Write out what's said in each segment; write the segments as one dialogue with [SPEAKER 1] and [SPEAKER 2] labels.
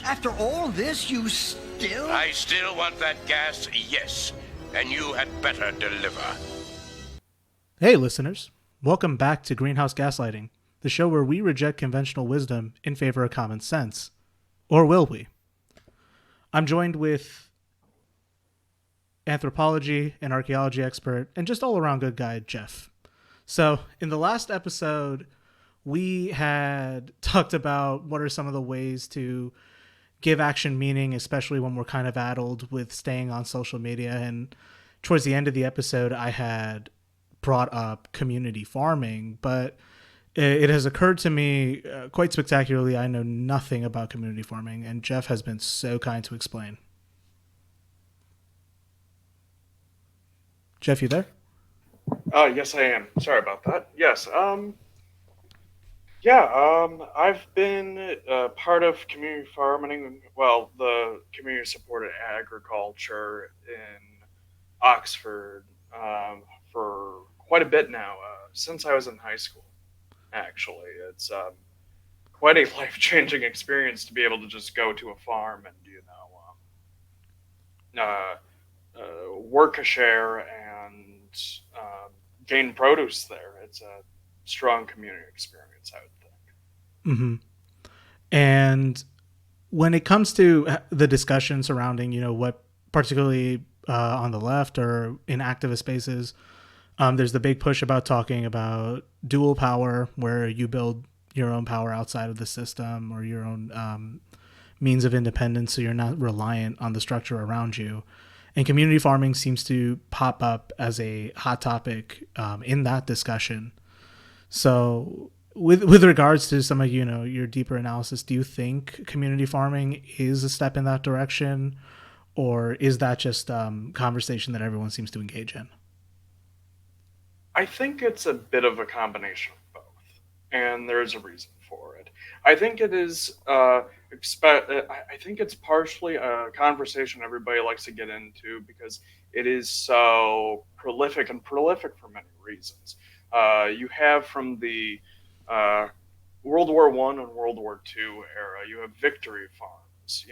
[SPEAKER 1] After all this, you still...
[SPEAKER 2] I still want that gas, yes. And you had better deliver.
[SPEAKER 3] Hey, listeners. Welcome back to Greenhouse Gaslighting, the show where we reject conventional wisdom in favor of common sense. Or will we? I'm joined with anthropology and archaeology expert and just all-around good guy, Jeff. So, in the last episode, we had talked about what are some of the ways to give action meaning, especially when we're kind of addled with staying on social media. And towards the end of the episode, I had brought up community farming, but it has occurred to me quite spectacularly, I know nothing about community farming, and Jeff has been so kind to explain. Jeff, you there?
[SPEAKER 4] Yes, I am. Sorry about that. Yes. I've been part of community farming, well, the community-supported agriculture in Oxford for quite a bit now, since I was in high school, actually. It's quite a life-changing experience to be able to just go to a farm and, work a share and gain produce there. It's a strong community experience, I would think.
[SPEAKER 3] Mm-hmm. And when it comes to the discussion surrounding, what particularly on the left or in activist spaces, there's the big push about talking about dual power, where you build your own power outside of the system or your own means of independence, so you're not reliant on the structure around you. And community farming seems to pop up as a hot topic in that discussion. So with regards to some of, your deeper analysis, do you think community farming is a step in that direction? Or is that just conversation that everyone seems to engage in?
[SPEAKER 4] I think it's a bit of a combination of both, and there's a reason for it. I think it is. I think it's partially a conversation everybody likes to get into because it is so prolific for many reasons. You have from the World War I and World War II era, you have victory farms,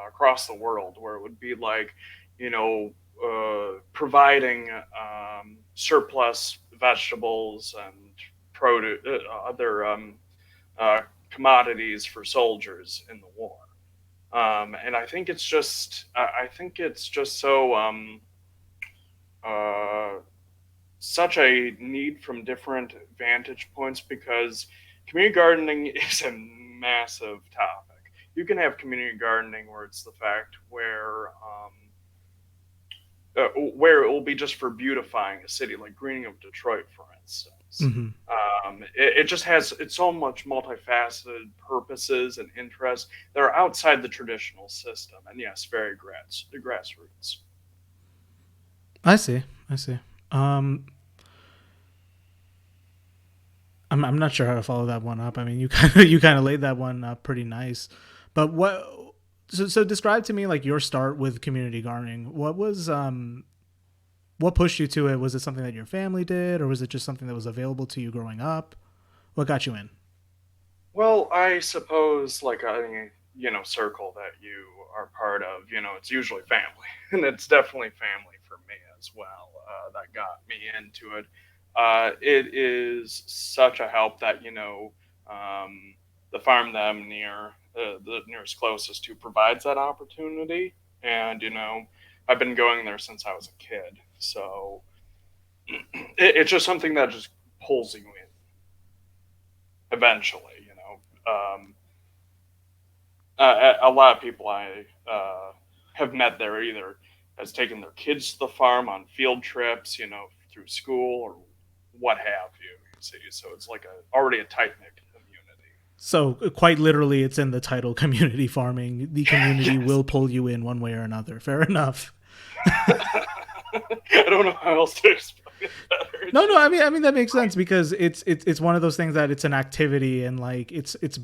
[SPEAKER 4] across the world where it would be like, providing surplus vegetables and produce, other commodities for soldiers in the war. And I think it's just so such a need from different vantage points because community gardening is a massive topic. You can have community gardening where it's the fact where it will be just for beautifying a city, like greening of Detroit, for instance.
[SPEAKER 3] Mm-hmm.
[SPEAKER 4] It just has it's so much multifaceted purposes and interests that are outside the traditional system, and yes, very grassroots.
[SPEAKER 3] I see. I'm not sure how to follow that one up. I mean, you kind of laid that one up pretty nice, but so describe to me like your start with community gardening. What pushed you to it? Was it something that your family did, or was it just something that was available to you growing up? What got you in?
[SPEAKER 4] Well, I suppose like any circle that you are part of, it's usually family, and it's definitely family for me as well. That got me into it. It is such a help that the farm that I'm near, the nearest closest to, provides that opportunity, and I've been going there since I was a kid, so it's just something that just pulls you in eventually. A lot of people I have met there either has taken their kids to the farm on field trips, through school or what have you. You see, so it's like already a tight knit community.
[SPEAKER 3] So quite literally, it's in the title, community farming. The community
[SPEAKER 4] Yes.
[SPEAKER 3] will pull you in one way or another. Fair enough.
[SPEAKER 4] I don't know how else to explain it better.
[SPEAKER 3] No. I mean that makes sense because it's one of those things that it's an activity and like it's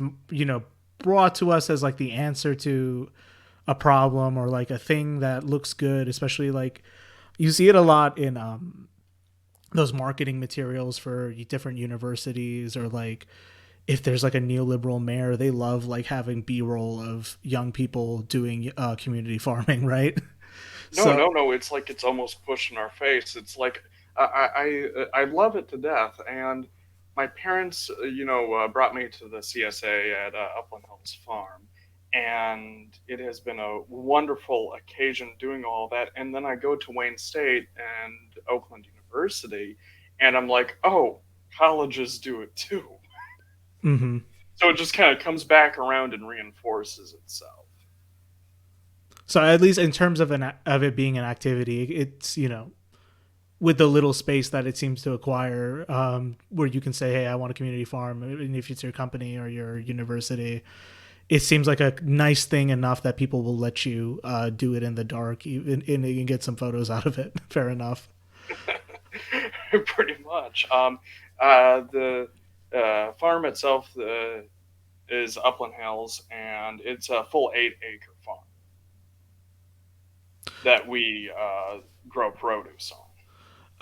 [SPEAKER 3] brought to us as like the answer to a problem or like a thing that looks good. Especially like you see it a lot in those marketing materials for different universities or like if there's like a neoliberal mayor, they love like having B-roll of young people doing community farming, right?
[SPEAKER 4] No,
[SPEAKER 3] So
[SPEAKER 4] no, no. It's like it's almost pushed in our face. It's like I love it to death. And my parents, brought me to the CSA at Upland Hills Farm, and it has been a wonderful occasion doing all that. And then I go to Wayne State and Oakland University, and I'm like, oh, colleges do it too.
[SPEAKER 3] mhm.
[SPEAKER 4] So it just kind of comes back around and reinforces itself.
[SPEAKER 3] So at least in terms of of it being an activity, it's with the little space that it seems to acquire, where you can say, "Hey, I want a community farm," and if it's your company or your university, it seems like a nice thing enough that people will let you do it in the dark, even and you can get some photos out of it. Fair enough.
[SPEAKER 4] Pretty much. The farm itself is Upland Hills, and it's a full 8-acre farm that we grow produce on.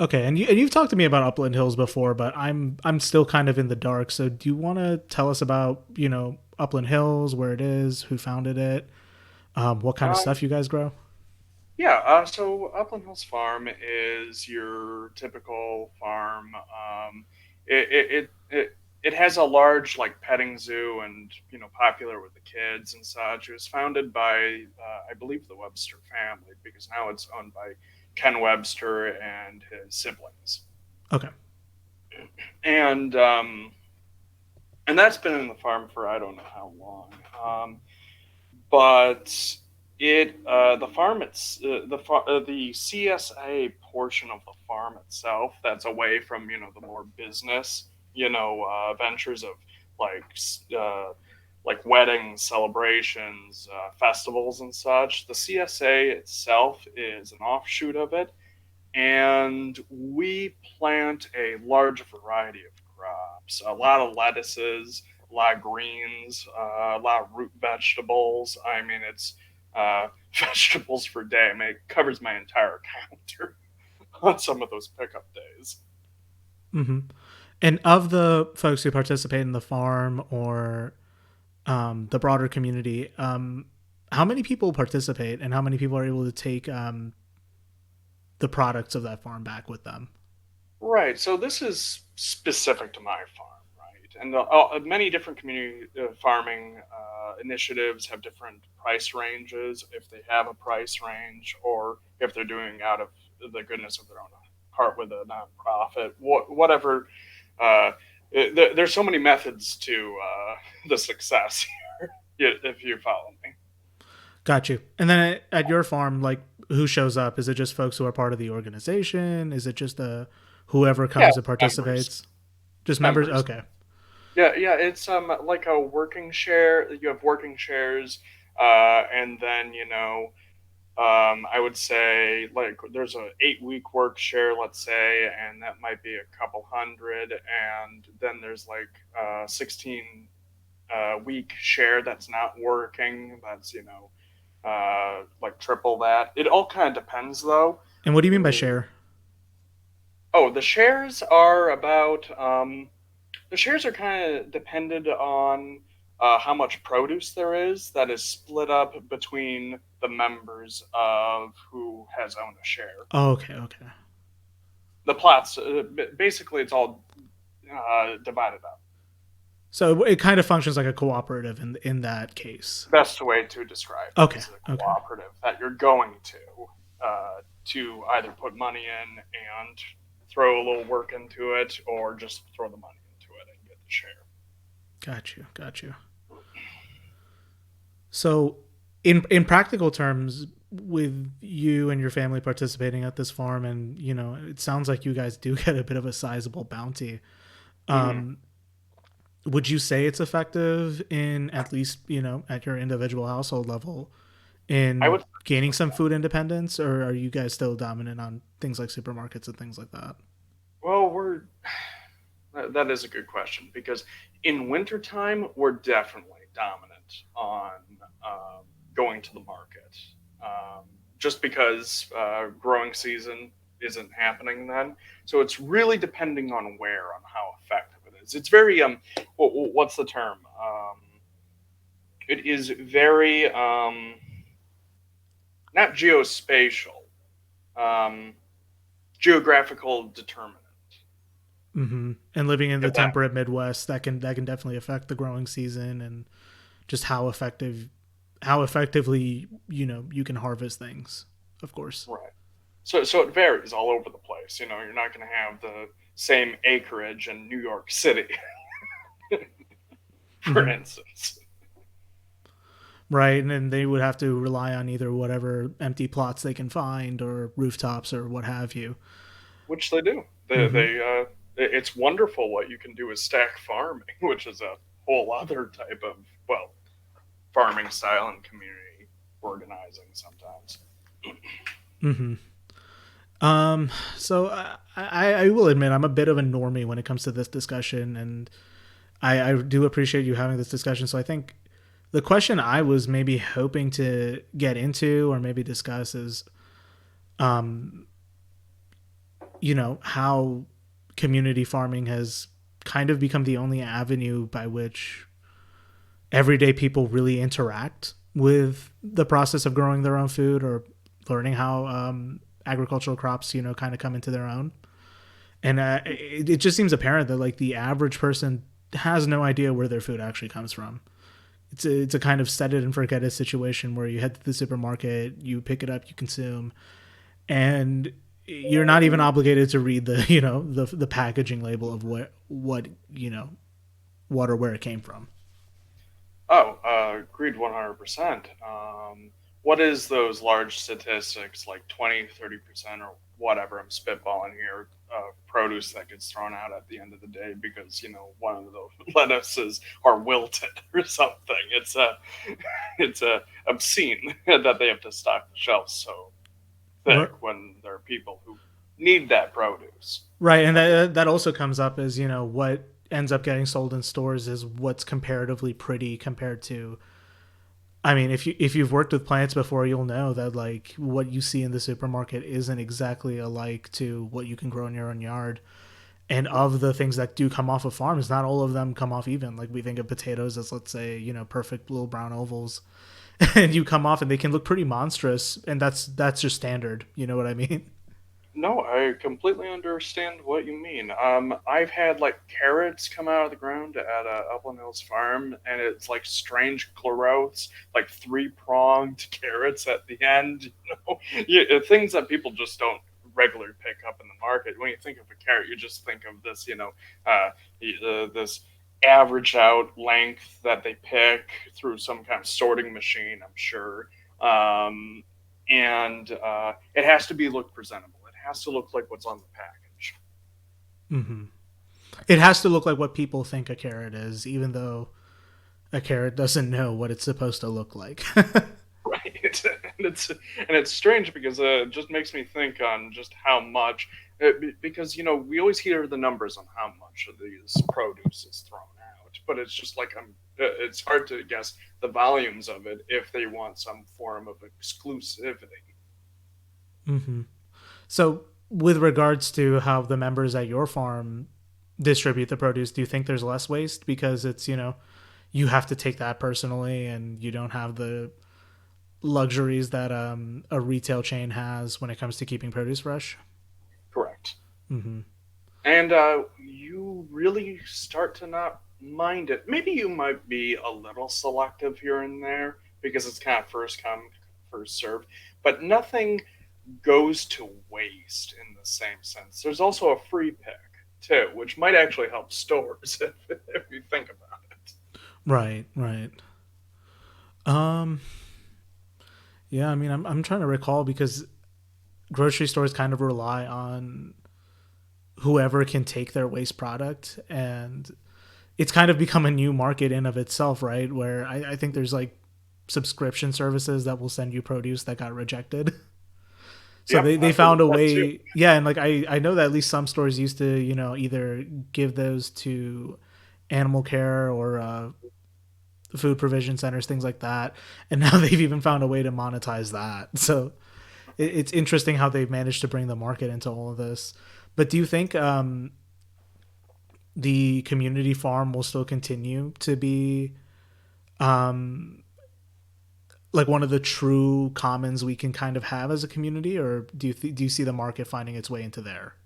[SPEAKER 3] Okay, and you've talked to me about Upland Hills before, but I'm still kind of in the dark. So do you want to tell us about Upland Hills, where it is, who founded it, what kind of
[SPEAKER 4] Um,
[SPEAKER 3] stuff you guys grow?
[SPEAKER 4] yeah, so Upland Hills Farm is your typical farm. It has a large like petting zoo and popular with the kids and such. It was founded by I believe the Webster family because now it's owned by Ken Webster and his siblings.
[SPEAKER 3] Okay.
[SPEAKER 4] And and that's been in the farm for I don't know how long. But the farm it's the CSA portion of the farm itself that's away from the more business ventures of like uh, like weddings, celebrations, festivals, and such. The CSA itself is an offshoot of it, and we plant a large variety of crops, a lot of lettuces, a lot of greens, a lot of root vegetables. I mean, it's vegetables for day. I mean, it covers my entire counter on some of those pickup days.
[SPEAKER 3] Hmm. And of the folks who participate in the farm or the broader community, how many people participate, and how many people are able to take the products of that farm back with them?
[SPEAKER 4] Right. So this is specific to my farm, right? And many different community farming initiatives have different price ranges, if they have a price range, or if they're doing out of the goodness of their own heart with a nonprofit, whatever. Uh, there's so many methods to the success here, if you follow me.
[SPEAKER 3] Got you. And then at your farm, like, who shows up? Is it just folks who are part of the organization? Is it just whoever
[SPEAKER 4] Yeah,
[SPEAKER 3] comes and
[SPEAKER 4] members.
[SPEAKER 3] participates? Just members?
[SPEAKER 4] Members.
[SPEAKER 3] Okay.
[SPEAKER 4] Yeah, yeah, it's like a working share. You have working shares, and then I would say like there's a 8-week work share, let's say, and that might be a couple hundred, and then there's like 16 week share that's not working. That's like triple that. It all kind of depends though.
[SPEAKER 3] And what do you mean by share?
[SPEAKER 4] Oh, the shares are kind of dependent on how much produce there is that is split up between the members of who has owned a share.
[SPEAKER 3] Oh, okay, okay.
[SPEAKER 4] The plots, basically, it's all divided up.
[SPEAKER 3] So it kind of functions like a cooperative in that case.
[SPEAKER 4] Best way to describe it
[SPEAKER 3] Okay,
[SPEAKER 4] is a
[SPEAKER 3] okay.
[SPEAKER 4] cooperative that you're going to either put money in and throw a little work into it, or just throw the money into it and get the share.
[SPEAKER 3] Got you, got you. So in practical terms, with you and your family participating at this farm, and it sounds like you guys do get a bit of a sizable bounty.
[SPEAKER 4] Mm-hmm.
[SPEAKER 3] Um, would you say it's effective in, at least at your individual household level,
[SPEAKER 4] I
[SPEAKER 3] in
[SPEAKER 4] would
[SPEAKER 3] gaining some food independence, or are you guys still dominant on things like supermarkets and things like that?
[SPEAKER 4] Well, that is a good question because in wintertime, we're definitely dominant on going to the market. Um, just because growing season isn't happening then. So it's really depending on on how effective it is. is. It's very what's the term? It is very not geospatial, um, geographical determinant.
[SPEAKER 3] And living in the
[SPEAKER 4] If that
[SPEAKER 3] temperate Midwest, that can definitely affect the growing season and just how effectively you can harvest things, of course.
[SPEAKER 4] right. So it varies all over the place. You know, you're not going to have the same acreage in New York City, for
[SPEAKER 3] Hmm.
[SPEAKER 4] instance.
[SPEAKER 3] Right, and then they would have to rely on either whatever empty plots they can find or rooftops or what have you.
[SPEAKER 4] Which they do.
[SPEAKER 3] Hmm.
[SPEAKER 4] It's wonderful what you can do with stack farming, which is a whole other type of farming style and community organizing sometimes.
[SPEAKER 3] Hmm. So I will admit I'm a bit of a normie when it comes to this discussion, and I do appreciate you having this discussion. So I think the question I was maybe hoping to get into or maybe discuss is, how community farming has kind of become the only avenue by which everyday people really interact with the process of growing their own food or learning how agricultural crops, kind of come into their own. And it just seems apparent that like the average person has no idea where their food actually comes from. It's a kind of set it and forget it situation where you head to the supermarket, you pick it up, you consume, and you're not even obligated to read the the packaging label of what or where it came from.
[SPEAKER 4] Oh, agreed 100%. What is those large statistics, like 20, 30%, or whatever I'm spitballing here, produce that gets thrown out at the end of the day because, one of the lettuces are wilted or something? It's obscene that they have to stock the shelves so thick when there are people who need that produce.
[SPEAKER 3] Right, and that also comes up as what ends up getting sold in stores is what's comparatively pretty compared to. I mean, if you've worked with plants before, you'll know that like what you see in the supermarket isn't exactly alike to what you can grow in your own yard. And of the things that do come off of farms, not all of them come off even. Like we think of potatoes as, let's say, perfect little brown ovals, and you come off and they can look pretty monstrous, and that's just standard. You know what I mean?
[SPEAKER 4] No, I completely understand what you mean. I've had like carrots come out of the ground at Upland Hills Farm, and it's like strange growths, like three-pronged carrots at the end. Things that people just don't regularly pick up in the market. When you think of a carrot, you just think of this, this average out length that they pick through some kind of sorting machine, I'm sure. Um, and it has to be look presentable. It has to look like what's on the package.
[SPEAKER 3] Hmm. It has to look like what people think a carrot is, even though a carrot doesn't know what it's supposed to look like.
[SPEAKER 4] Right, and it's strange because it just makes me think on just how much, because we always hear the numbers on how much of these produce is thrown out, but it's just like it's hard to guess the volumes of it if they want some form of exclusivity.
[SPEAKER 3] Hmm. So, with regards to how the members at your farm distribute the produce, do you think there's less waste because it's you have to take that personally and you don't have the luxuries that a retail chain has when it comes to keeping produce fresh?
[SPEAKER 4] Correct.
[SPEAKER 3] Hmm.
[SPEAKER 4] And you really start to not mind it. Maybe you might be a little selective here and there because it's kind of first come, first served, but nothing goes to waste in the same sense. There's also a free pick too, which might actually help stores if you think about it.
[SPEAKER 3] Right, right. Um, yeah, I mean, I'm trying to recall because grocery stores kind of rely on whoever can take their waste product, and it's kind of become a new market in of itself, right? Where I think there's like subscription services that will send you produce that got rejected. So
[SPEAKER 4] Yep,
[SPEAKER 3] they
[SPEAKER 4] I've heard
[SPEAKER 3] found
[SPEAKER 4] of
[SPEAKER 3] a
[SPEAKER 4] that too.
[SPEAKER 3] way, yeah, and like I know that at least some stores used to either give those to animal care or food provision centers, things like that, and now they've even found a way to monetize that. So it's interesting how they've managed to bring the market into all of this. But do you think the community farm will still continue to be like one of the true commons we can kind of have as a community, or do you see the market finding its way into there?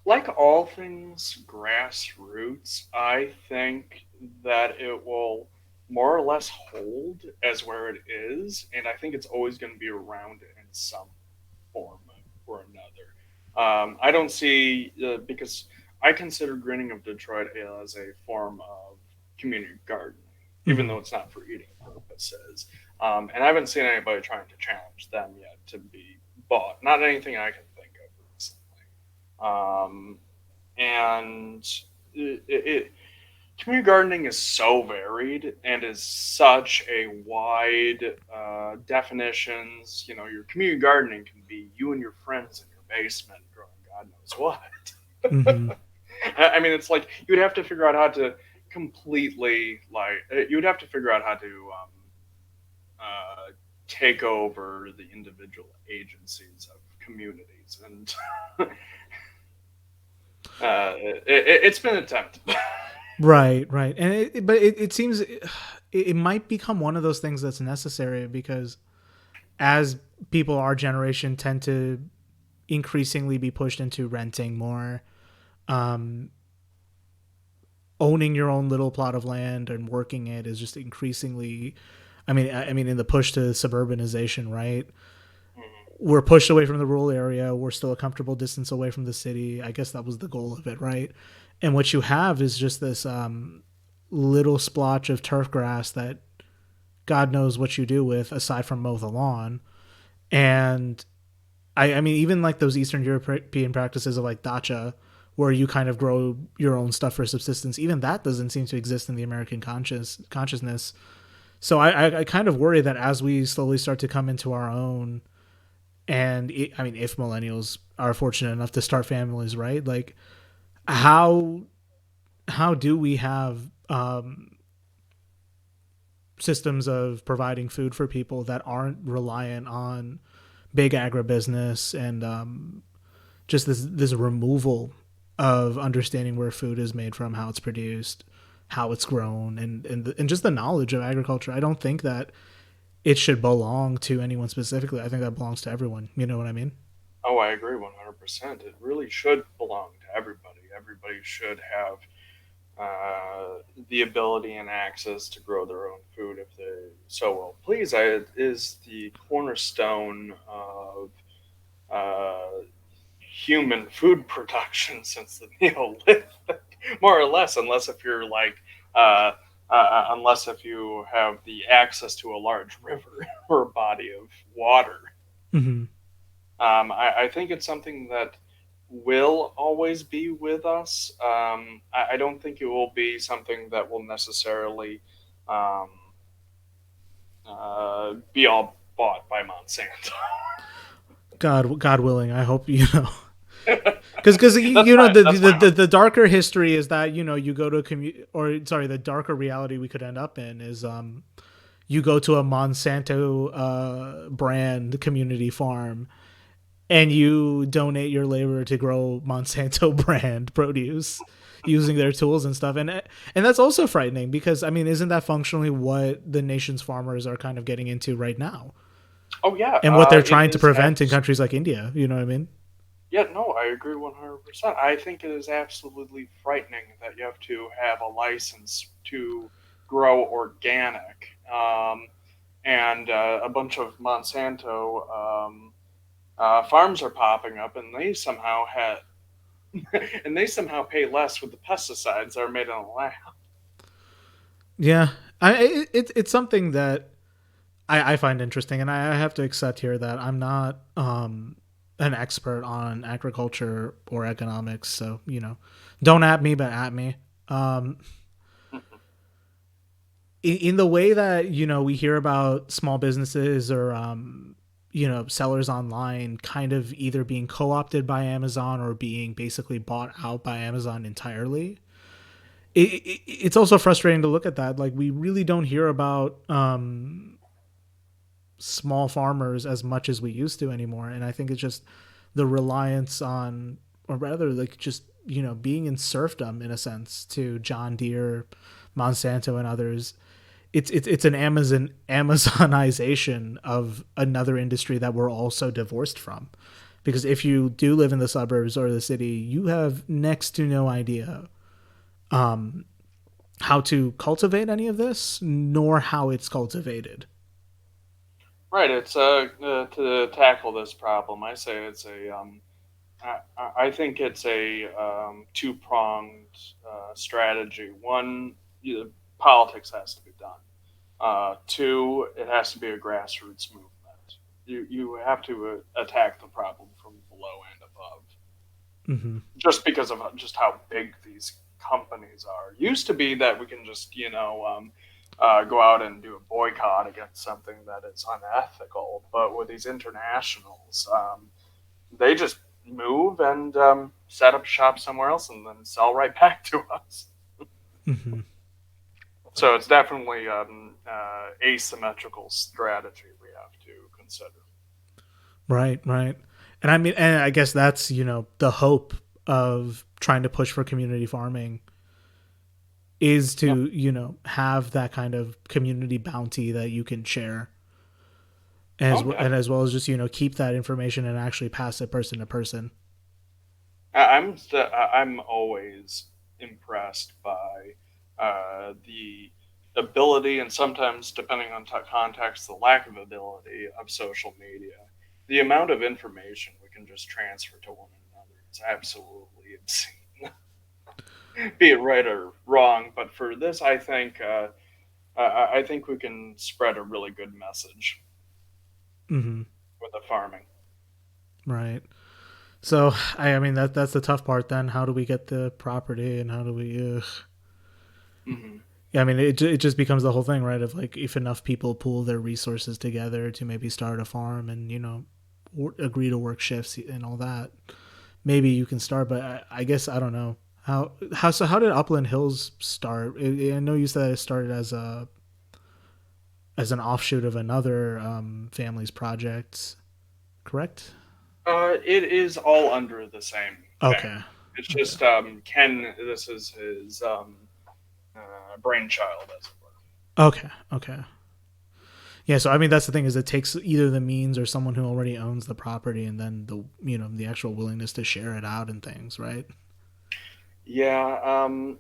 [SPEAKER 4] Like all things grassroots, I think that it will more or less hold as where it is, and I think it's always going to be around in some form or another. I don't see because I consider Grinning of Detroit as a form of community gardening, even
[SPEAKER 3] Mm-hmm.
[SPEAKER 4] though it's not for eating purposes. And I haven't seen anybody trying to challenge them yet to be bought. Not anything I can think of recently. And community gardening is so varied and is such a wide definitions. You know, your community gardening can be you and your friends in your basement growing God knows
[SPEAKER 3] Mm-hmm.
[SPEAKER 4] what. I mean, it's like you'd have to figure out how to completely you would have to figure out how to take over the individual agencies of communities, and it's been attempted.
[SPEAKER 3] Right, right. And but it seems it might become one of those things that's necessary because as people our generation tend to increasingly be pushed into renting more, um, owning your own little plot of land and working it is just increasingly. I mean, in the push to suburbanization, right? We're pushed away from the rural area. We're still a comfortable distance away from the city. I guess that was the goal of it, right? And what you have is just this little splotch of turf grass that God knows what you do with aside from mow the lawn. And I mean, even like those Eastern European practices of like dacha, where you kind of grow your own stuff for subsistence, even that doesn't seem to exist in the American consciousness. So I kind of worry that as we slowly start to come into our own, and I mean, if millennials are fortunate enough to start families, right? Like, how do we have systems of providing food for people that aren't reliant on big agribusiness and just this removal of understanding where food is made from, how it's produced, how it's grown, and just the knowledge of agriculture. I don't think that it should belong to anyone specifically. I think that belongs to everyone. You know what I mean?
[SPEAKER 4] Oh, I agree 100%. It really should belong to everybody. Everybody should have the ability and access to grow their own food if they so well please. It is the cornerstone of human food production since the Neolithic, more or less, unless if you're like, unless if you have the access to a large river or body of water.
[SPEAKER 3] Mm-hmm.
[SPEAKER 4] I think it's something that will always be with us. I don't think it will be something that will necessarily um, be all bought by Monsanto.
[SPEAKER 3] God willing, I hope you know. Because
[SPEAKER 4] That's
[SPEAKER 3] you know
[SPEAKER 4] my that's my hope.
[SPEAKER 3] the darker history is that you know you go to a or sorry, the darker reality we could end up in is you go to a Monsanto brand community farm and you donate your labor to grow Monsanto brand produce using their tools and stuff, and that's also frightening because I mean, isn't that functionally what the nation's farmers are kind of getting into right now,
[SPEAKER 4] Oh yeah,
[SPEAKER 3] and what they're
[SPEAKER 4] it
[SPEAKER 3] trying to
[SPEAKER 4] is.
[SPEAKER 3] prevent in countries like India? You know what I mean?
[SPEAKER 4] Yeah, no, I agree 100%. I think it is absolutely frightening that you have to have a license to grow organic, and a bunch of Monsanto farms are popping up, and they somehow had and they somehow pay less with the pesticides that are made in the lab.
[SPEAKER 3] Yeah, it's something that I find interesting, and I have to accept here that I'm not an expert on agriculture or economics, so you know, don't at me, but at me. Um, in the way that you know we hear about small businesses or you know sellers online kind of either being co-opted by Amazon or being basically bought out by Amazon entirely. It's also frustrating to look at that. Like we really don't hear about small farmers as much as we used to anymore, and I think it's just the reliance on, or rather, like just being in serfdom in a sense to John Deere, Monsanto, and others. It's an Amazonization of another industry that we're also divorced from. Because if you do live in the suburbs or the city, you have next to no idea how to cultivate any of this, nor how it's cultivated.
[SPEAKER 4] Right. It's to tackle this problem. I say it's a I think it's a two pronged strategy. One, politics has to be done. Two, it has to be a grassroots movement. You have to attack the problem from below and above.
[SPEAKER 3] Mm-hmm.
[SPEAKER 4] Just because of just how big these companies are. Used to be that we can just go out and do a boycott against something that is unethical, but with these internationals, they just move and set up shop somewhere else and then sell right back to us.
[SPEAKER 3] Mm-hmm.
[SPEAKER 4] So it's definitely asymmetrical strategy we have to consider.
[SPEAKER 3] Right, right. And I guess that's, the hope of trying to push for community farming is to, have that kind of community bounty that you can share. And as well as just, keep that information and actually pass it person to person.
[SPEAKER 4] I'm always impressed by the ability, and sometimes, depending on context, the lack of ability of social media. The amount of information we can just transfer to one another is absolutely insane. Be it right or wrong, but for this, I think we can spread a really good message
[SPEAKER 3] Mm-hmm.
[SPEAKER 4] with the farming.
[SPEAKER 3] Right. So, I mean, that's the tough part then. How do we get the property and how do we...
[SPEAKER 4] Mm-hmm.
[SPEAKER 3] Yeah, I mean, it just becomes the whole thing, right? Of like, if enough people pool their resources together to maybe start a farm and, agree to work shifts and all that, maybe you can start. But I guess I don't know how did Upland Hills start? I know you said it started as an offshoot of another family's project, correct?
[SPEAKER 4] It is all under the same thing.
[SPEAKER 3] Okay.
[SPEAKER 4] It's just Ken. This is his brainchild, as it were.
[SPEAKER 3] Okay. Okay. Yeah, so I mean that's the thing is it takes either the means or someone who already owns the property and then the actual willingness to share it out and things, right?
[SPEAKER 4] Yeah,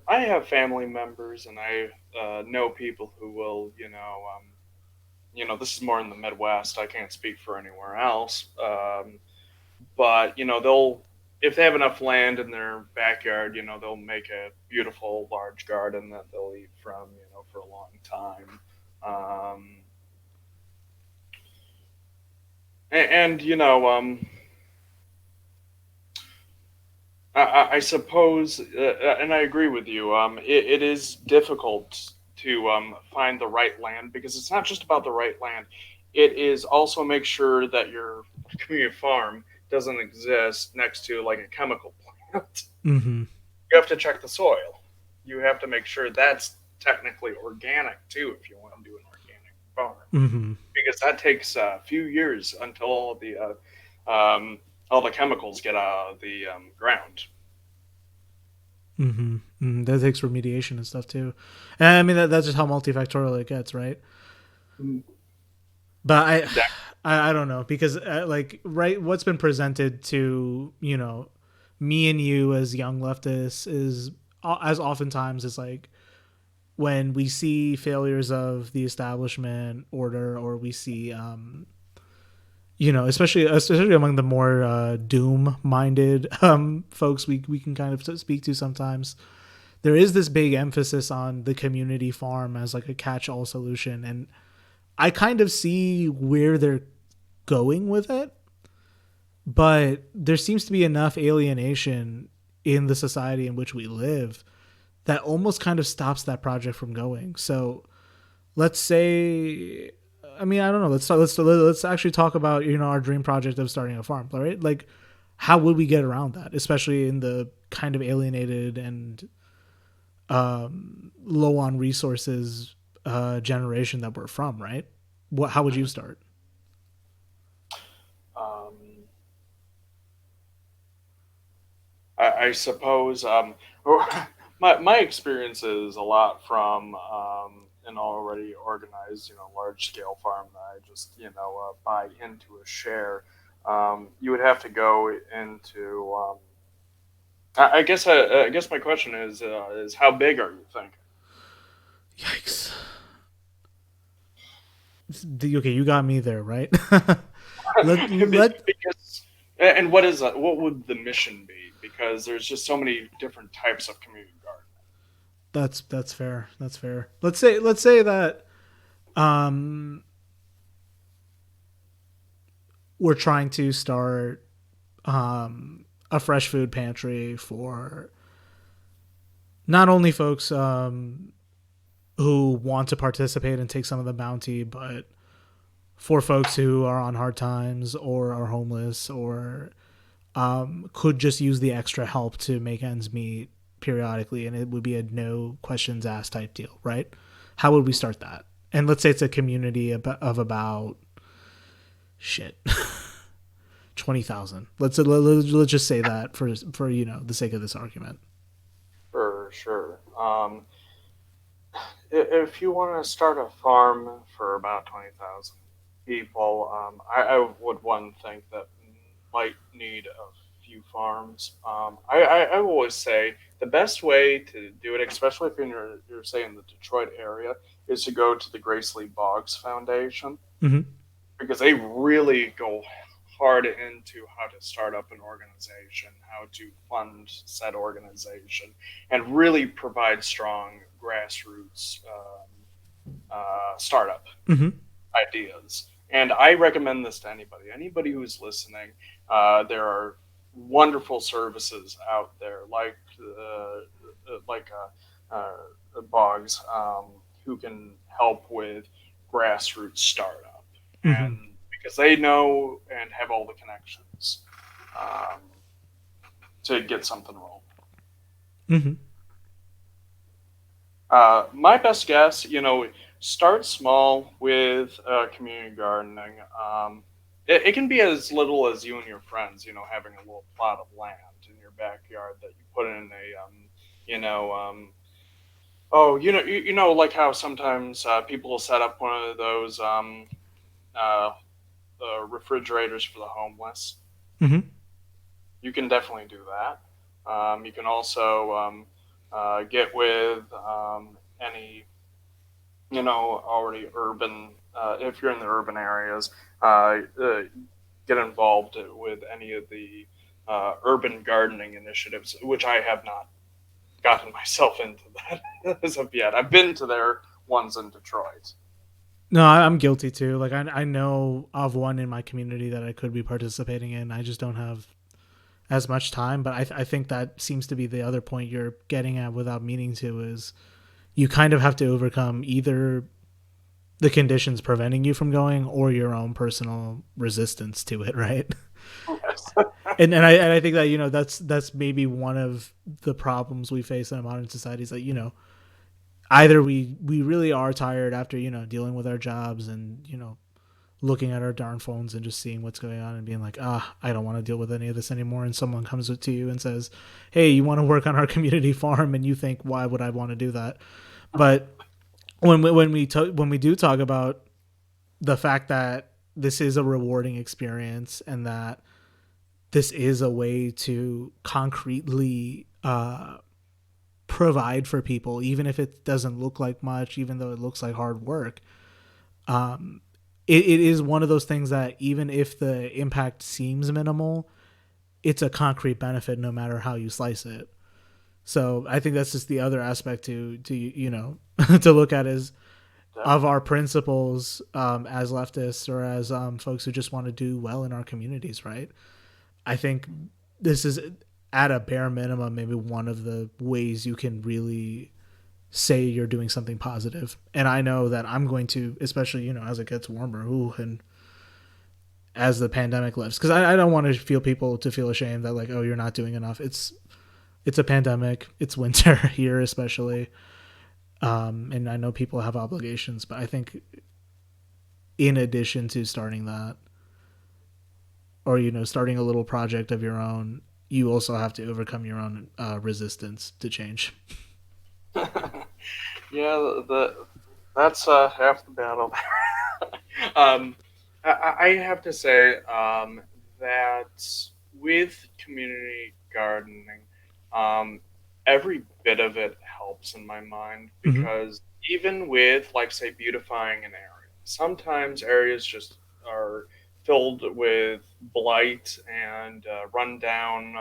[SPEAKER 4] I have family members, and I know people who will, this is more in the Midwest. I can't speak for anywhere else, but they'll if they have enough land in their backyard, they'll make a beautiful large garden that they'll eat from, for a long time. And I suppose, and I agree with you. It is difficult to find the right land because it's not just about the right land. It is also make sure that your community farm doesn't exist next to like a chemical plant.
[SPEAKER 3] Mm-hmm.
[SPEAKER 4] You have to check the soil. You have to make sure that's technically organic too if you want to do an organic farm.
[SPEAKER 3] Mm-hmm.
[SPEAKER 4] Because that takes a few years until all the chemicals get out of the ground.
[SPEAKER 3] Mm-hmm. Mm-hmm. That takes remediation and stuff too. And I mean that's just how multifactorial it gets, right? But I don't know because right what's been presented to me and you as young leftists is as oftentimes is like when we see failures of the establishment order or we see especially among the more doom-minded folks we can kind of speak to sometimes, there is this big emphasis on the community farm as like a catch-all solution, and I kind of see where they're going with it, but there seems to be enough alienation in the society in which we live that almost kind of stops that project from going. So let's say, I mean, I don't know. Let's actually talk about our dream project of starting a farm, right? Like, how would we get around that, especially in the kind of alienated and low on resources generation that we're from, right? How would you start?
[SPEAKER 4] I suppose my experience is a lot from an already organized, large scale farm that I just, buy into a share. You would have to go into. I guess my question is how big are you thinking?
[SPEAKER 3] Yikes. Okay, you got me there, right? Let
[SPEAKER 4] Because and what is that? What would the mission be? Because there's just so many different types of community garden.
[SPEAKER 3] that's fair. That's fair. Let's say that um we're trying to start a fresh food pantry for not only folks who want to participate and take some of the bounty, but for folks who are on hard times or are homeless or could just use the extra help to make ends meet periodically, and it would be a no questions asked type deal, right? How would we start that? And let's say it's a community of about shit 20,000. Let's just say that for the sake of this argument.
[SPEAKER 4] For sure. If you want to start a farm for about 20,000 people, I would one think that might need a few farms. I always say the best way to do it, especially if you're say in the Detroit area, is to go to the Grace Lee Boggs Foundation
[SPEAKER 3] Mm-hmm.
[SPEAKER 4] because they really go hard into how to start up an organization, how to fund said organization, and really provide strong grassroots startup
[SPEAKER 3] Mm-hmm.
[SPEAKER 4] ideas. And I recommend this to anybody. Anybody who's listening, there are wonderful services out there Boggs, who can help with grassroots startup,
[SPEAKER 3] Mm-hmm.
[SPEAKER 4] and because they know and have all the connections um, to get something rolling.
[SPEAKER 3] Mm-hmm.
[SPEAKER 4] My best guess, start small with community gardening. It can be as little as you and your friends, having a little plot of land in your backyard that you put in you know, like how sometimes people will set up one of those uh, refrigerators for the homeless.
[SPEAKER 3] Mm-hmm.
[SPEAKER 4] You can definitely do that. You can also get with any already urban, if you're in the urban areas, get involved with any of the urban gardening initiatives, which I have not gotten myself into that as of yet. I've been to their ones in Detroit.
[SPEAKER 3] No, I'm guilty too. Like I know of one in my community that I could be participating in. I just don't have as much time. But I think that seems to be the other point you're getting at without meaning to is you kind of have to overcome either the conditions preventing you from going or your own personal resistance to it, right?
[SPEAKER 4] Yes.
[SPEAKER 3] And I think that that's maybe one of the problems we face in a modern society is that either we really are tired after dealing with our jobs and looking at our darn phones and just seeing what's going on and being like, I don't want to deal with any of this anymore, and someone comes to you and says, hey, you want to work on our community farm, and you think, why would I want to do that? But when we do talk about the fact that this is a rewarding experience and that this is a way to concretely provide for people, even if it doesn't look like much, even though it looks like hard work. It is one of those things that even if the impact seems minimal, it's a concrete benefit no matter how you slice it. So I think that's just the other aspect to to look at is of our principles as leftists or as folks who just want to do well in our communities, right? I think this is at a bare minimum maybe one of the ways you can really say you're doing something positive. And I know that I'm going to, especially as it gets warmer, and as the pandemic lifts, because I don't want to feel people to feel ashamed that like, oh, you're not doing enough. It's a pandemic. It's winter here, especially. And I know people have obligations, but I think in addition to starting that, or starting a little project of your own, you also have to overcome your own resistance to change.
[SPEAKER 4] Yeah, that's half the battle. um, I have to say that with community gardening, um, every bit of it helps in my mind
[SPEAKER 3] Hmm.
[SPEAKER 4] because even with, like, say, beautifying an area, sometimes areas just are filled with blight and rundown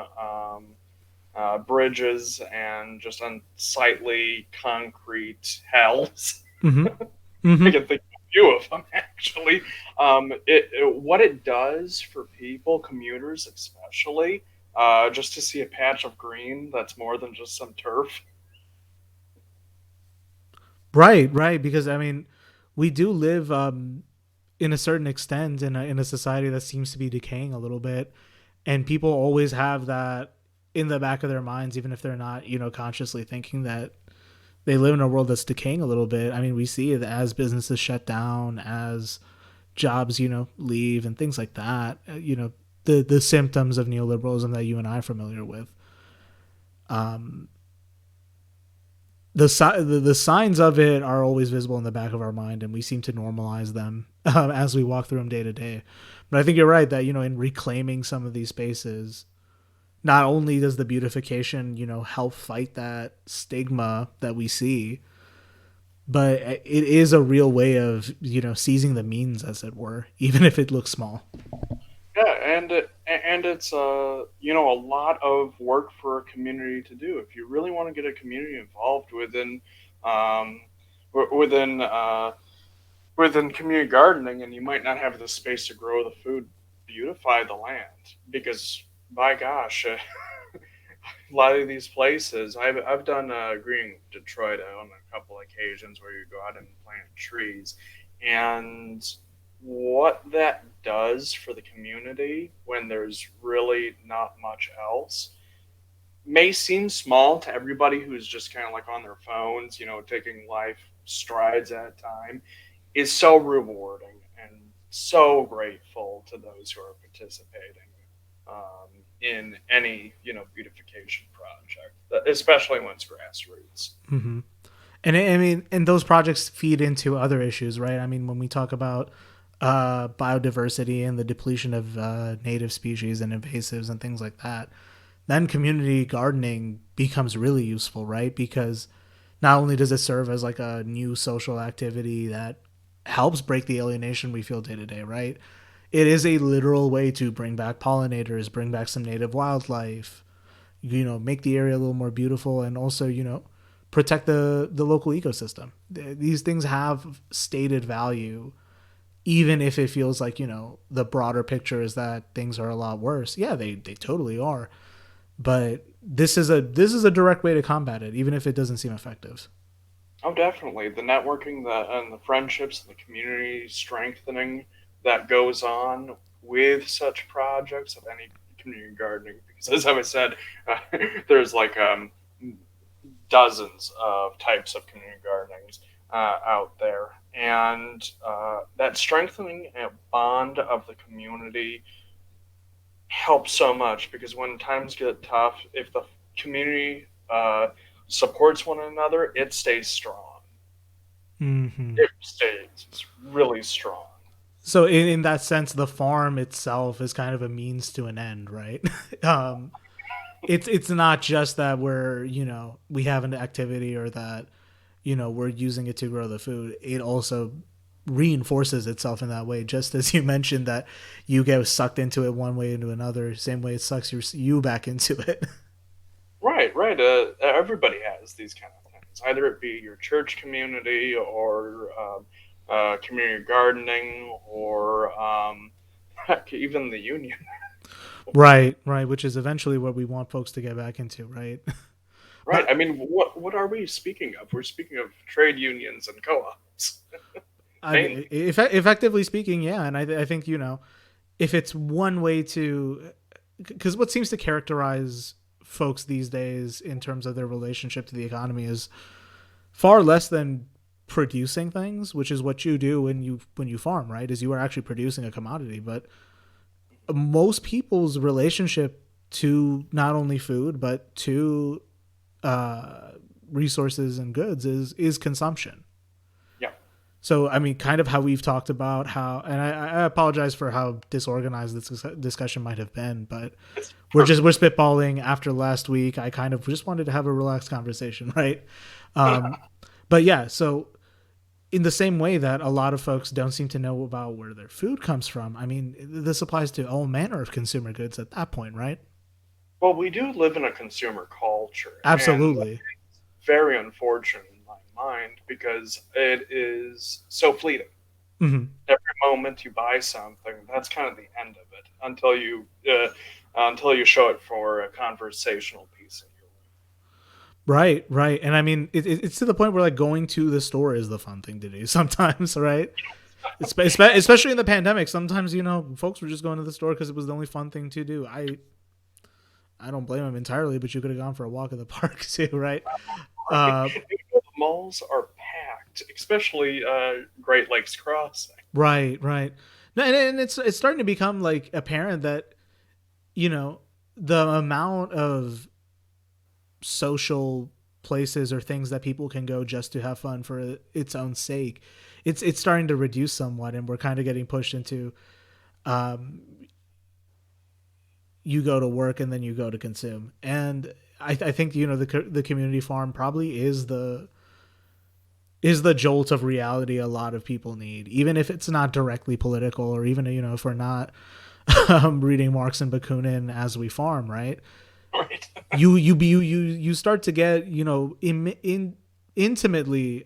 [SPEAKER 4] bridges and just unsightly concrete hells.
[SPEAKER 3] Hmm.
[SPEAKER 4] I
[SPEAKER 3] Hmm.
[SPEAKER 4] can think of a few of them actually. What it does for people, commuters especially, just to see a patch of green that's more than just some turf.
[SPEAKER 3] Right, right. Because I mean, we do live in a certain extent in a society that seems to be decaying a little bit, and people always have that in the back of their minds, even if they're not, consciously thinking that they live in a world that's decaying a little bit. I mean, we see it as businesses shut down, as jobs, leave, and things like that. The symptoms of neoliberalism that you and I are familiar with. Um, the signs of it are always visible in the back of our mind, and we seem to normalize them as we walk through them day to day. But I think you're right that in reclaiming some of these spaces, not only does the beautification help fight that stigma that we see, but it is a real way of seizing the means, as it were, even if it looks small.
[SPEAKER 4] Yeah, and it's a lot of work for a community to do. If you really want to get a community involved um, within within community gardening, and you might not have the space to grow the food, beautify the land because by gosh, a lot of these places I've done green Detroit on a couple occasions where you go out and plant trees, and what that does for the community when there's really not much else may seem small to everybody who's just kind of like on their phones, taking life strides at a time, is so rewarding and so grateful to those who are participating in any beautification project, especially when it's grassroots.
[SPEAKER 3] Hmm. And I mean, and those projects feed into other issues, right? I mean, when we talk about biodiversity and the depletion of native species and invasives and things like that, then community gardening becomes really useful, right? Because not only does it serve as like a new social activity that helps break the alienation we feel day to day, right? It is a literal way to bring back pollinators, bring back some native wildlife, make the area a little more beautiful, and also, protect the local ecosystem. These things have stated value, even if it feels like, the broader picture is that things are a lot worse. Yeah, they totally are. But this is a direct way to combat it, even if it doesn't seem effective.
[SPEAKER 4] Oh, definitely. The networking, and the friendships, and the community strengthening that goes on with such projects of any community gardening. Because, as I said, there's like dozens of types of community gardenings out there, and that strengthening a bond of the community helps so much because when times get tough, if the community supports one another, it stays strong.
[SPEAKER 3] Hmm.
[SPEAKER 4] It stays really strong.
[SPEAKER 3] So in that sense, the farm itself is kind of a means to an end, right? um, it's not just that we have an activity, or that we're using it to grow the food. It also reinforces itself in that way, just as you mentioned that you get sucked into it one way into another, same way it sucks you back into it.
[SPEAKER 4] Right, right. Everybody has these kind of things. Either it be your church community or community gardening or heck, even the union.
[SPEAKER 3] Right, right, which is eventually what we want folks to get back into, right?
[SPEAKER 4] Right.
[SPEAKER 3] But
[SPEAKER 4] I mean, what are we speaking of? We're speaking of trade unions and co-ops,
[SPEAKER 3] I
[SPEAKER 4] mainly.
[SPEAKER 3] mean, effectively speaking, yeah. And I think, if it's one way to, because what seems to characterize folks these days in terms of their relationship to the economy is far less than producing things, which is what you do when you farm, right? Is you are actually producing a commodity. But most people's relationship to not only food but to uh, resources and goods is consumption.
[SPEAKER 4] Yeah.
[SPEAKER 3] So I mean, kind of how we've talked about how, and I apologize for how disorganized this discussion might have been, but
[SPEAKER 4] It's
[SPEAKER 3] we're
[SPEAKER 4] perfect.
[SPEAKER 3] spitballing after last week. I kind of just wanted to have a relaxed conversation, right? Um, but yeah, so in the same way that a lot of folks don't seem to know about where their food comes from, I mean, this applies to all manner of consumer goods at that point, right?
[SPEAKER 4] Well, we do live in a consumer culture, and
[SPEAKER 3] Absolutely.
[SPEAKER 4] very unfortunate in my mind because it is so fleeting.
[SPEAKER 3] Hmm.
[SPEAKER 4] Every moment you buy something, that's kind of the end of it until you show it for a conversational piece in your
[SPEAKER 3] Right, right. And I mean, it's to the point where like going to the store is the fun thing to do sometimes, right? Especially in the pandemic. Sometimes, folks were just going to the store because it was the only fun thing to do. I don't blame them entirely, but you could have gone for a walk in the park too, right?
[SPEAKER 4] life.
[SPEAKER 3] Uh,
[SPEAKER 4] The malls are packed, especially Great Lakes Crossing.
[SPEAKER 3] right, right. No, and it's starting to become like apparent that you know the amount of social places or things that people can go just to have fun for its own sake, it's starting to reduce somewhat, and we're kind of getting pushed into um, you go to work and then you go to consume. And I think the community farm probably is the jolt of reality a lot of people need, even if it's not directly political, or even if we're not reading Marx and Bakunin as we farm, right?
[SPEAKER 4] Right.
[SPEAKER 3] You start to get intimately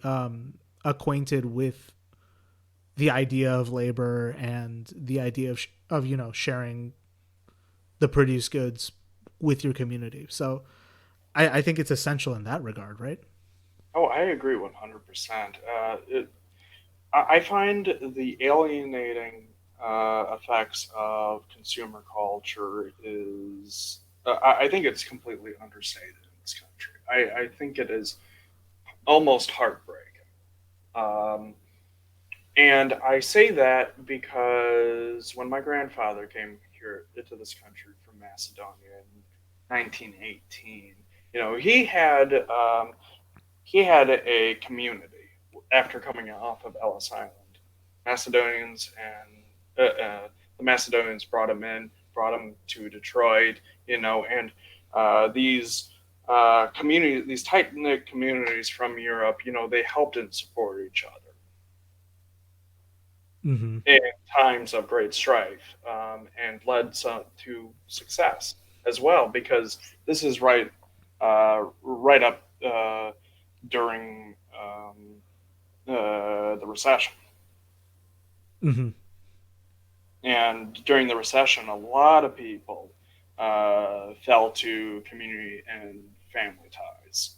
[SPEAKER 3] acquainted with the idea of labor and the idea of sharing the produced goods with your community. So I think it's essential in that regard, right?
[SPEAKER 4] Oh, I agree 100%. I find the alienating effects of consumer culture is, I think it's completely understated in this country. I think it is almost heartbreaking. Um, and I say that because when my grandfather came here into this country from Macedonia in 1918, he had a community after coming off of Ellis Island. Macedonians the Macedonians brought him to Detroit, and these tight knit communities from Europe, they helped and supported each other
[SPEAKER 3] Mm-hmm.
[SPEAKER 4] in times of great strife, and led to success as well, because this is right up during the recession.
[SPEAKER 3] Mm-hmm.
[SPEAKER 4] And during the recession, a lot of people fell to community and family ties,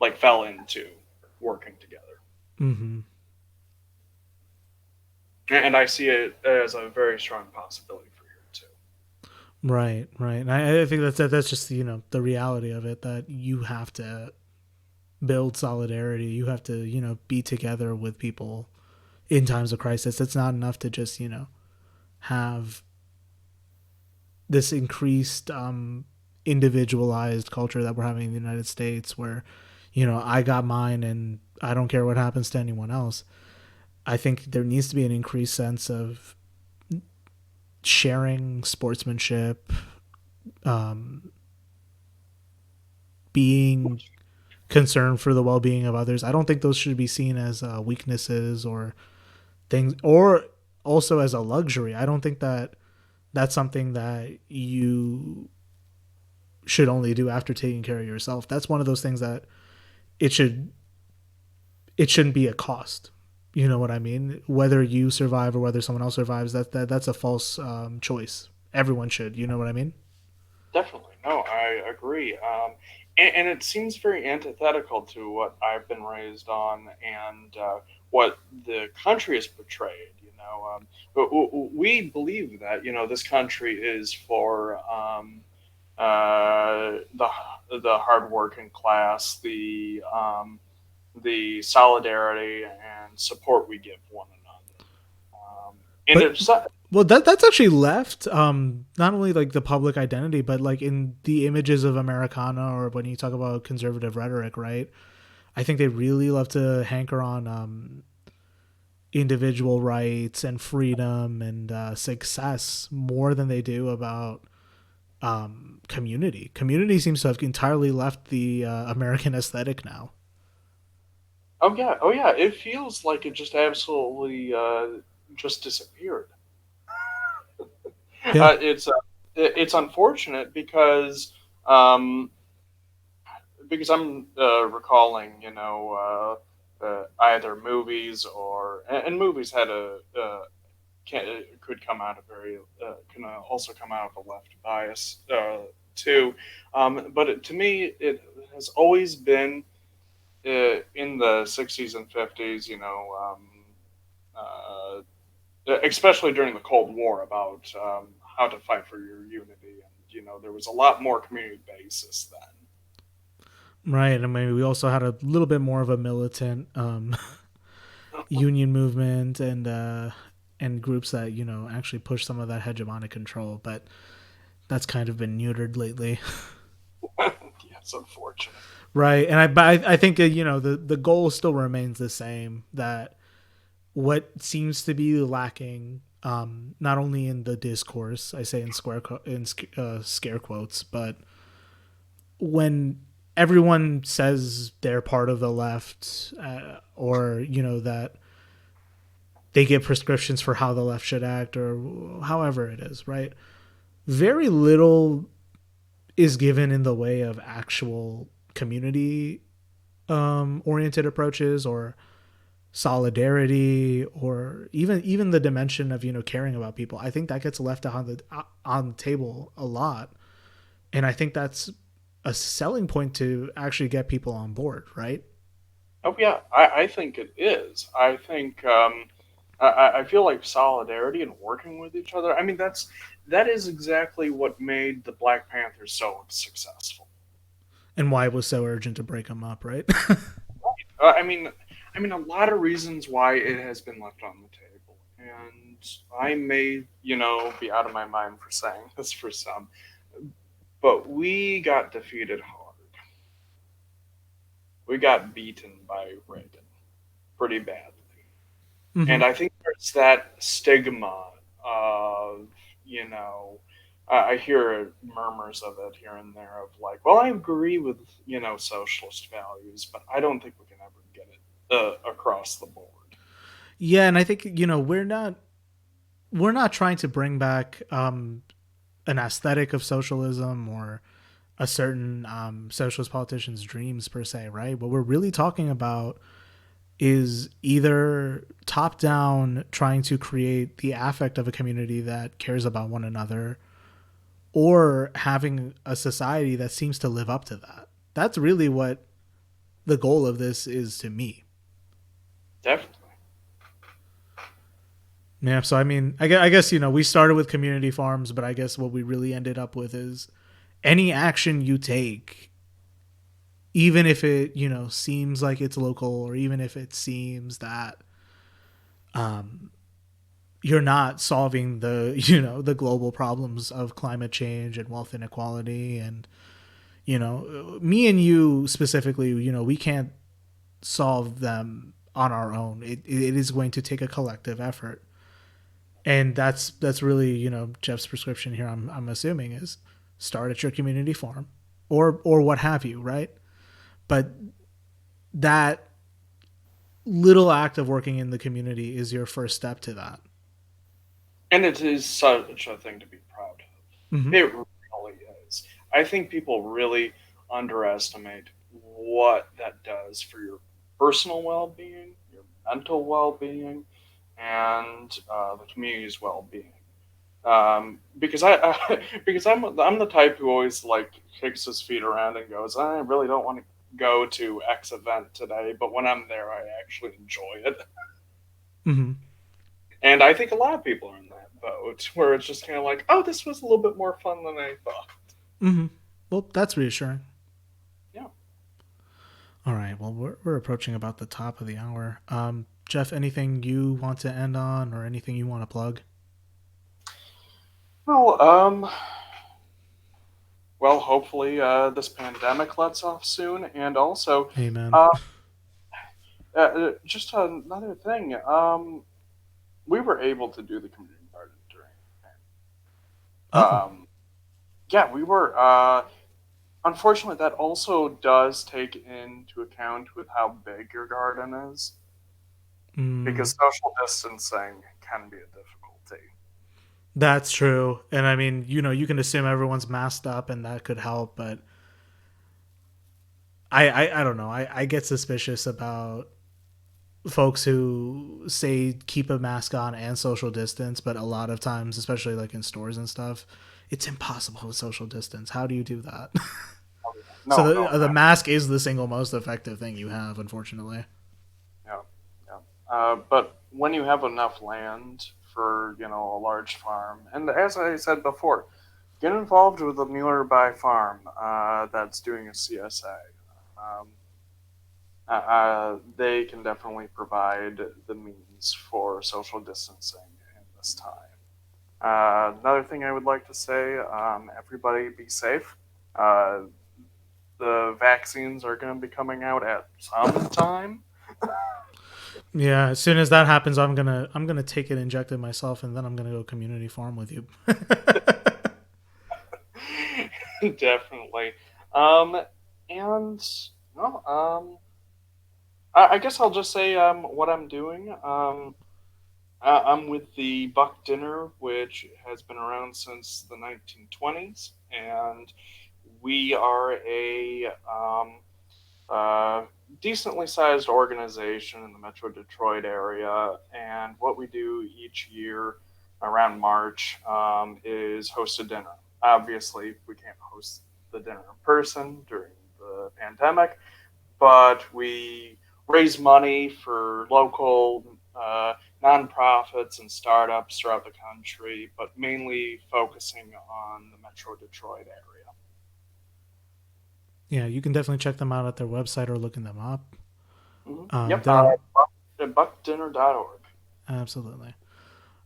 [SPEAKER 4] like fell into working together.
[SPEAKER 3] Mm-hmm.
[SPEAKER 4] And I see it as a very strong possibility for here too.
[SPEAKER 3] Right, right. And I think that's just the reality of it, that you have to build solidarity. You have to be together with people in times of crisis. It's not enough to just have this increased individualized culture that we're having in the United States, where I got mine and I don't care what happens to anyone else. I think there needs to be an increased sense of sharing, sportsmanship, um, being concerned for the well-being of others. I don't think those should be seen as weaknesses or things, or also as a luxury. I don't think that that's something that you should only do after taking care of yourself. That's one of those things that it should it shouldn't be a cost. You know what I mean? Whether you survive or whether someone else survives, that's a false choice. Everyone should. You know what I mean?
[SPEAKER 4] Definitely. No, I agree. And it seems very antithetical to what I've been raised on, and what the country is portrayed. But we believe that this country is for the hardworking class, the solidarity and support we give one another. And
[SPEAKER 3] But
[SPEAKER 4] it's
[SPEAKER 3] Well, that's actually left. Not only like the public identity, but like in the images of Americana, or when you talk about conservative rhetoric, right? I think they really love to hanker on individual rights and freedom and success more than they do about community. Community seems to have entirely left the American aesthetic now.
[SPEAKER 4] Oh yeah. It feels like it just absolutely just disappeared.
[SPEAKER 3] Yeah.
[SPEAKER 4] It's unfortunate um, because I'm recalling, either movies and movies had could come out of can also come out of a left bias too. But to me, it has always been in the 60s and 50s, especially during the Cold War, about how to fight for your unity. And, there was a lot more community basis then.
[SPEAKER 3] Right. I mean, we also had a little bit more of a militant union movement and groups that actually push some of that hegemonic control, but that's kind of been neutered lately.
[SPEAKER 4] Yeah, it's unfortunate.
[SPEAKER 3] Right. But I think the goal still remains the same, that what seems to be lacking, not only in the discourse, I say in scare quotes, but when everyone says they're part of the left, or that they get prescriptions for how the left should act, or however it is, right? Very little is given in the way of actual community oriented approaches, or solidarity, or even the dimension of caring about people. I think that gets left on the table a lot, and I think that's a selling point to actually get people on board, right?
[SPEAKER 4] Oh yeah, I think it is. I think I feel like solidarity and working with each other. I mean, that is exactly what made the Black Panthers so successful.
[SPEAKER 3] And why it was so urgent to break them up, right?
[SPEAKER 4] Uh, I mean, a lot of reasons why it has been left on the table, and I may, be out of my mind for saying this for some, but we got defeated hard. We got beaten by Reagan pretty badly.
[SPEAKER 3] Mm-hmm.
[SPEAKER 4] And I think there's that stigma of, you know, I hear murmurs of it here and there of like, well, I agree with, socialist values, but I don't think we can ever get it across the board.
[SPEAKER 3] Yeah, and I think we're not trying to bring back an aesthetic of socialism, or a certain socialist politician's dreams per se, right? What we're really talking about is either top down trying to create the affect of a community that cares about one another, or having a society that seems to live up to that. That's really what the goal of this is to me.
[SPEAKER 4] Definitely.
[SPEAKER 3] Yeah, so I mean, I guess we started with community farms, but I guess what we really ended up with is any action you take, even if it seems like it's local, or even if it seems that you're not solving the the global problems of climate change and wealth inequality, and me and you specifically, we can't solve them on our own. It is going to take a collective effort, and that's really Jeff's prescription here. I'm assuming is start at your community farm, or what have you, right? But that little act of working in the community is your first step to that.
[SPEAKER 4] And it is such a thing to be proud of.
[SPEAKER 3] Mm-hmm.
[SPEAKER 4] It really is. I think people really underestimate what that does for your personal well being, your mental well being, and the community's well being. Because because I'm the type who always like kicks his feet around and goes, I really don't want to go to X event today, but when I'm there, I actually enjoy it.
[SPEAKER 3] Mm-hmm.
[SPEAKER 4] And I think a lot of people are in that boat where it's just kind of like, oh, this was a little bit more fun than I thought.
[SPEAKER 3] Mm-hmm. Well, that's reassuring.
[SPEAKER 4] Yeah.
[SPEAKER 3] All right. Well, we're approaching about the top of the hour. Jeff, anything you want to end on, or anything you want to plug?
[SPEAKER 4] Well, hopefully this pandemic lets off soon, and also,
[SPEAKER 3] Amen.
[SPEAKER 4] uh, just another thing. We were able to do the community garden during.
[SPEAKER 3] Oh.
[SPEAKER 4] Um, yeah, we were. Unfortunately, that also does take into account with how big your garden is,
[SPEAKER 3] Mm,
[SPEAKER 4] because social distancing can be a difficulty.
[SPEAKER 3] that's true. And I mean, you can assume everyone's masked up and that could help, but I don't know. I get suspicious about folks who say keep a mask on and social distance, but a lot of times, especially like in stores and stuff, it's impossible to social distance. How do you do that? So
[SPEAKER 4] No, no,
[SPEAKER 3] the mask is the single most effective thing you have, unfortunately.
[SPEAKER 4] yeah, yeah. But when you have enough land for a large farm, and as I said before, get involved with a nearby farm that's doing a CSA. Um, they can definitely provide the means for social distancing in this time. Another thing I would like to say: everybody be safe. Uh, the vaccines are going to be coming out at some time.
[SPEAKER 3] Yeah, as soon as that happens, I'm gonna take it injected myself, and then I'm gonna go community farm with you.
[SPEAKER 4] Definitely. Um, and well, I guess I'll just say what I'm doing. I'm with the Buck Dinner, which has been around since the 1920s, and we are a uh, decently sized organization in the Metro Detroit area. And what we do each year around March is host a dinner. Obviously, we can't host the dinner in person during the pandemic, but we raise money for local nonprofits and startups throughout the country, but mainly focusing on the Metro Detroit area.
[SPEAKER 3] Yeah, you can definitely check them out at their website or looking them up.
[SPEAKER 4] Yep,
[SPEAKER 3] They're on,
[SPEAKER 4] buckdinner.org.
[SPEAKER 3] absolutely.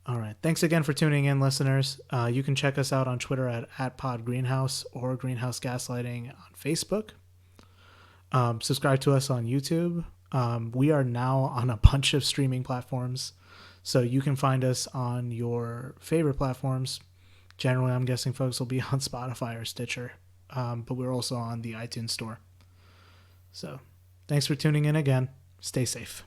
[SPEAKER 3] All right. Thanks again for tuning in, listeners. You can check us out on Twitter at PodGreenhouse or Greenhouse Gaslighting on Facebook. Subscribe to us on YouTube. We are now on a bunch of streaming platforms, so you can find us on your favorite platforms. Generally, I'm guessing folks will be on Spotify or Stitcher, but we're also on the iTunes Store. So thanks for tuning in again. Stay safe.